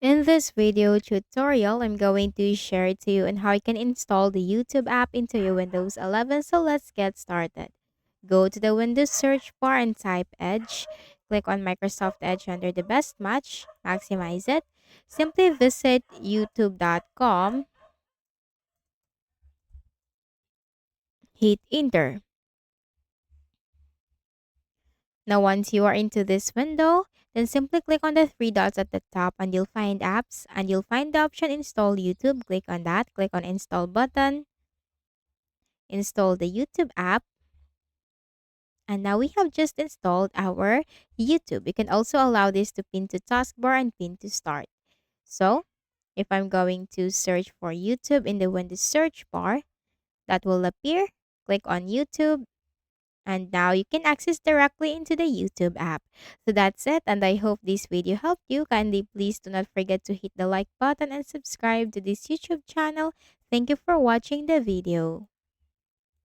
In this video tutorial, I'm going to share to you on how you can install the YouTube app into your Windows 11. So let's get started. Go to the Windows search bar and type Edge. Click on Microsoft Edge under the best match. Maximize it. Simply visit youtube.com. Hit enter. Now, once you are into this window, then simply click on the three dots at the top and you'll find apps and you'll find the option install YouTube. Click on that. Click on install button. Install the YouTube app. And now we have just installed our YouTube. You can also allow this to pin to taskbar and pin to start. So if I'm going to search for YouTube in the Windows search bar, that will appear. Click on YouTube. And now you can access directly into the YouTube app. So that's it. And I hope this video helped you. Kindly please do not forget to hit the like button and subscribe to this YouTube channel. Thank you for watching the video.